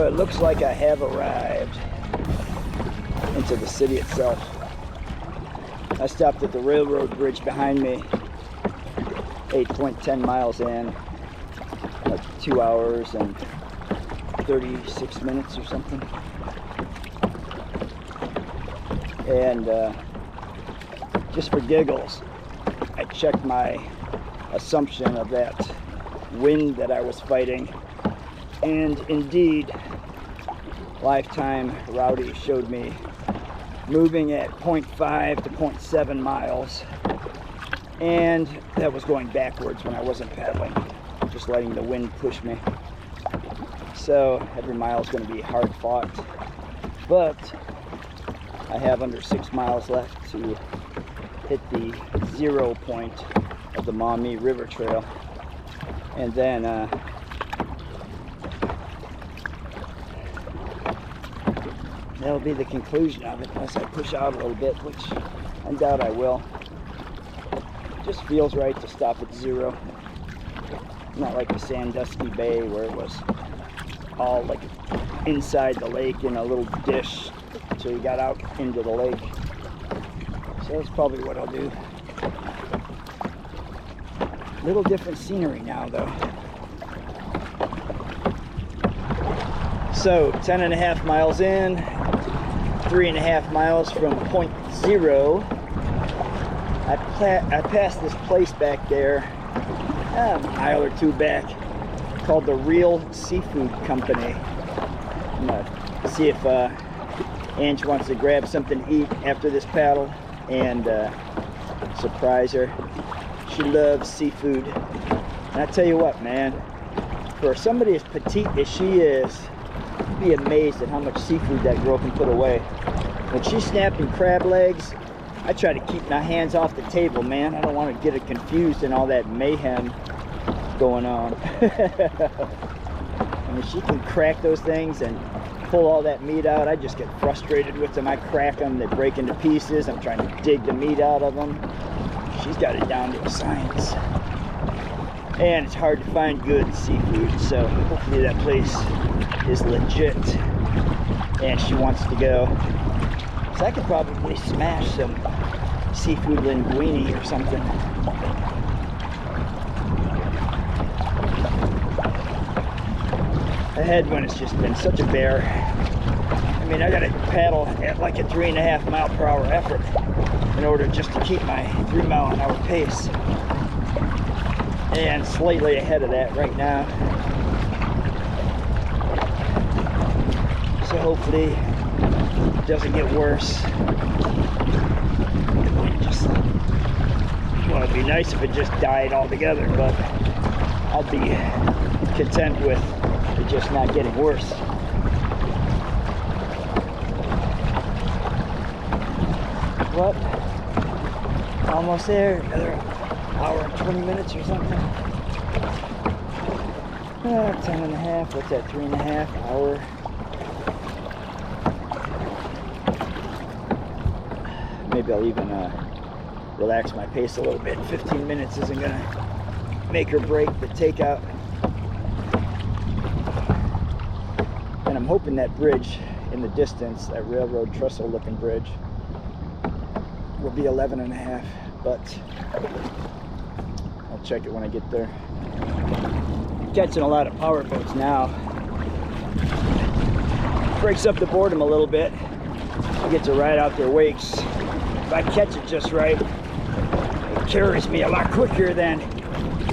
So it looks like I have arrived into the city itself. I stopped at the railroad bridge behind me, 8.10 miles in, like 2 hours and 36 minutes or something. And just for giggles, I checked my assumption of that wind that I was fighting, and indeed Lifetime Rowdy showed me moving at 0.5 to 0.7 miles, and that was going backwards when I wasn't paddling, just letting the wind push me. So every mile is going to be hard fought, but I have under 6 miles left to hit the 0 point of the Maumee River Trail, and then that'll be the conclusion of it, unless I push out a little bit, which I doubt I will. It just feels right to stop at 0. Not like the Sandusky Bay where it was all like inside the lake in a little dish until you got out into the lake. So that's probably what I'll do. Little different scenery now though. So 10.5 miles in, 3.5 miles from point 0. I passed this place back there, a mile or 2 back, called the Real Seafood Company. I'm gonna see if Ange wants to grab something to eat after this paddle and surprise her. She loves seafood. And I tell you what, man, for somebody as petite as she is, you'd be amazed at how much seafood that girl can put away. When she's snapping crab legs, I try to keep my hands off the table, man. I don't want to get it confused in all that mayhem going on. I mean, she can crack those things and pull all that meat out. I just get frustrated with them. I crack them, they break into pieces. I'm trying to dig the meat out of them. She's got it down to a science. And it's hard to find good seafood, so hopefully that place is legit and she wants to go. So I could probably smash some seafood linguine or something. Ahead when it's just been such a bear. I mean, I gotta paddle at like a 3.5 mile per hour effort in order just to keep my 3 mile an hour pace. And slightly ahead of that right now. So hopefully it doesn't get worse. Well, it'd be nice if it just died altogether, but I'll be content with it just not getting worse. But almost there. Another hour and 20 minutes or something. 10.5. What's that? 3.5 hour. Maybe I'll even relax my pace a little bit. 15 minutes isn't gonna make or break the takeout. And I'm hoping that bridge in the distance, that railroad trestle looking bridge, will be 11.5, but I'll check it when I get there. Catching a lot of power boats now. Breaks up the boredom a little bit. I get to ride out their wakes. If I catch it just right, it carries me a lot quicker than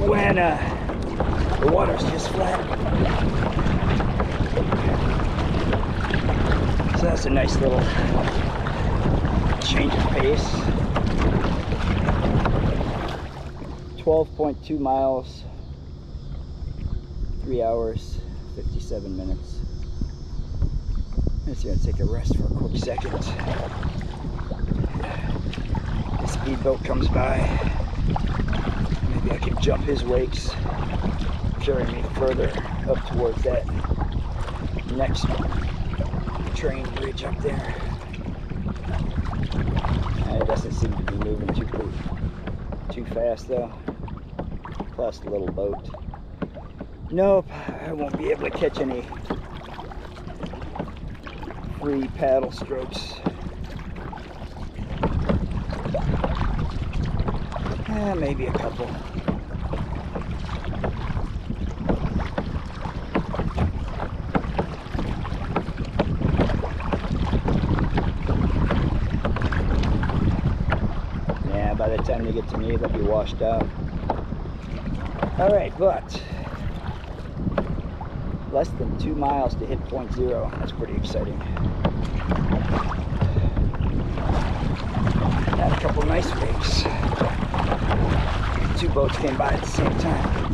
when the water's just flat. So that's a nice little change of pace. 12.2 miles, 3 hours, 57 minutes. I'm just gonna take a rest for a quick second. The speedboat comes by. Maybe I can jump his wakes, carry me further up towards that next train bridge up there. It doesn't seem to be moving too fast though. Plus the little boat. Nope, I won't be able to catch any free paddle strokes. Maybe a couple. Yeah, by the time they get to me, they'll be washed out. All right, but less than 2 miles to hit point zero. That's pretty exciting. Had a couple nice wakes. 2 boats came by at the same time.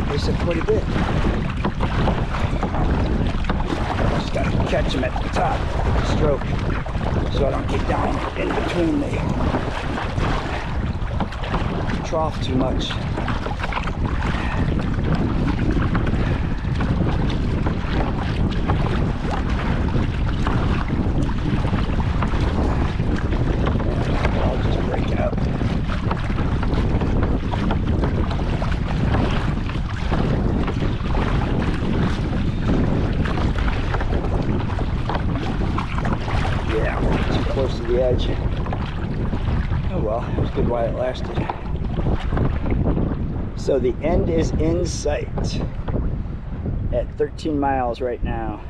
They said quite a bit. Just gotta catch them at the top with the stroke so I don't get down in between the trough too much. Edge. Oh well, it was good while it lasted. So the end is in sight at 13 miles right now.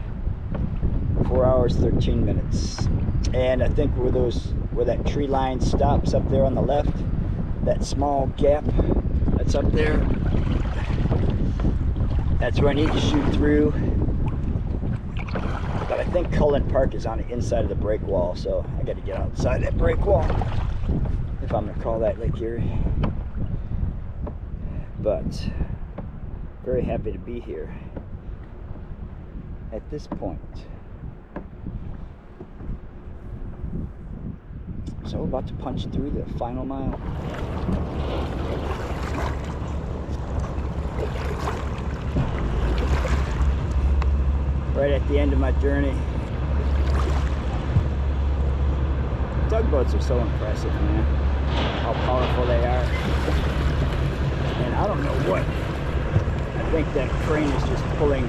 4 hours 13 minutes. And I think where that tree line stops up there on the left, that small gap that's up there, that's where I need to shoot through. But I think Cullen Park is on the inside of the break wall, so I got to get outside that break wall if I'm going to call that Lake Erie. But very happy to be here at this point. So we're about to punch through the final mile. Right at the end of my journey. Tugboats are so impressive, man. How powerful they are. And I don't know what. I think that crane is just pulling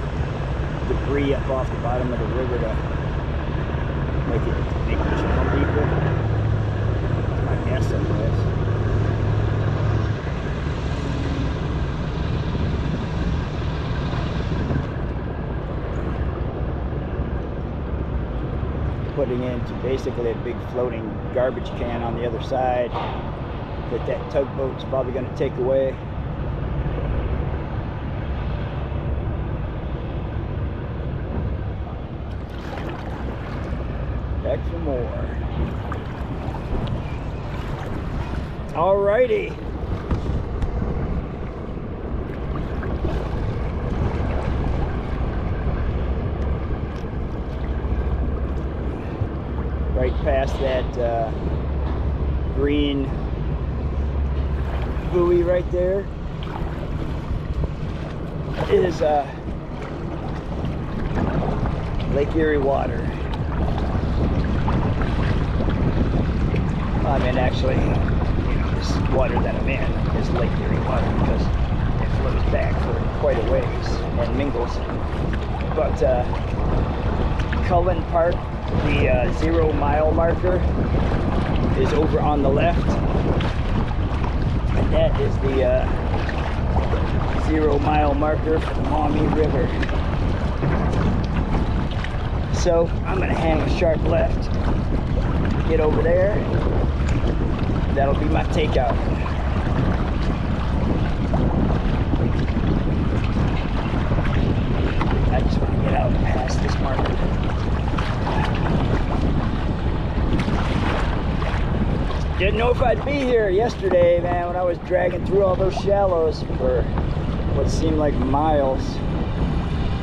debris up off the bottom of the river to make the channel deeper. I guess it was. Putting into basically a big floating garbage can on the other side that tugboat's probably going to take away. Back for more. Alrighty. Right past that green buoy right there is Lake Erie water. I mean, actually, this water that I'm in is Lake Erie water because it flows back for quite a ways and mingles. But Cullen Park, the 0 mile marker, is over on the left, and that is the 0 mile marker for the Maumee River. So I'm going to hang a sharp left, get over there. That'll be my takeout. I just want to get out past this marker. Didn't know if I'd be here yesterday, man, when I was dragging through all those shallows for what seemed like miles.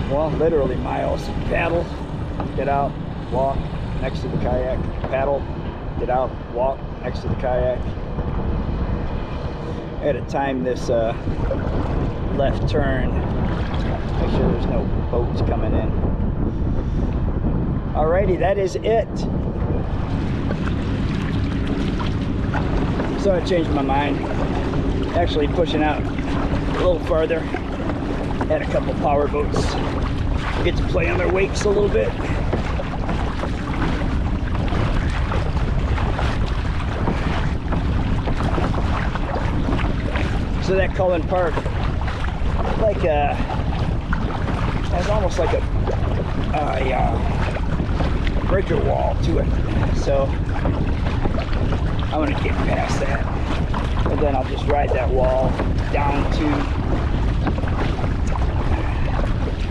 Well, literally miles. Paddle, get out, walk next to the kayak. Paddle, get out, walk next to the kayak. I had to time this left turn. Make sure there's no boats coming in. Alrighty, that is it. So I changed my mind. Actually pushing out a little farther Had a couple power boats. Get to play on their wakes a little bit. So that Cullen Park, like has almost like a breaker wall to it. So I'm gonna get past that, and then I'll just ride that wall down to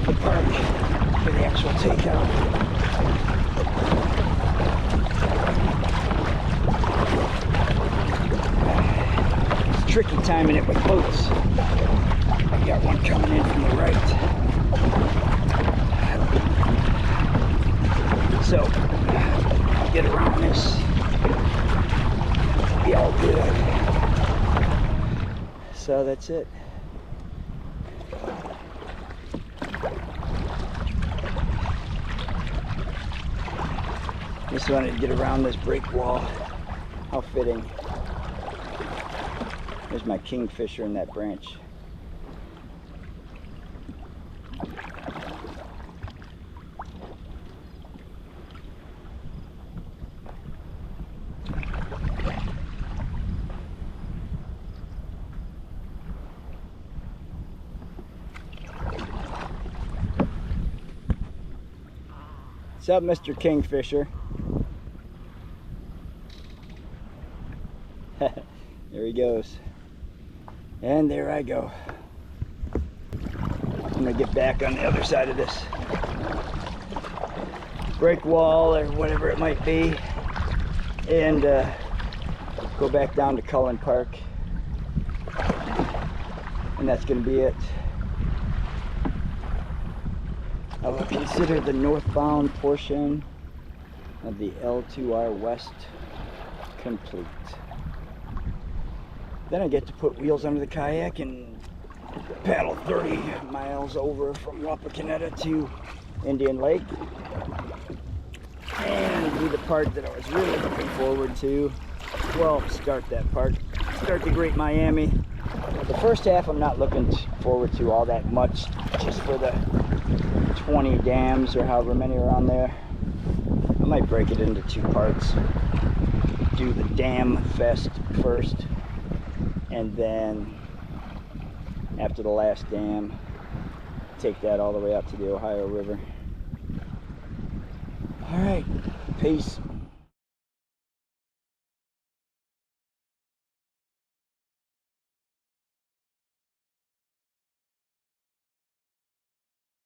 the park for the actual takeout. It's tricky timing it with boats. I got one coming in from the right. So I'll get around this. Be all good. So that's it. Just wanted to get around this break wall. How fitting. There's my kingfisher in that branch. What's up, Mr. Kingfisher? There he goes. And there I go. I'm gonna get back on the other side of this break wall or whatever it might be, and go back down to Cullen Park. And that's gonna be it. I will consider the northbound portion of the L2R West complete. Then I get to put wheels under the kayak and paddle 30 miles over from Wapakoneta to Indian Lake. And do the part that I was really looking forward to. Well, start that part. Start the Great Miami. The first half I'm not looking forward to all that much, just for the 20 dams or however many are on there. I might break it into 2 parts. Do the dam fest first, and then after the last dam, take that all the way up to the Ohio River. All right, peace.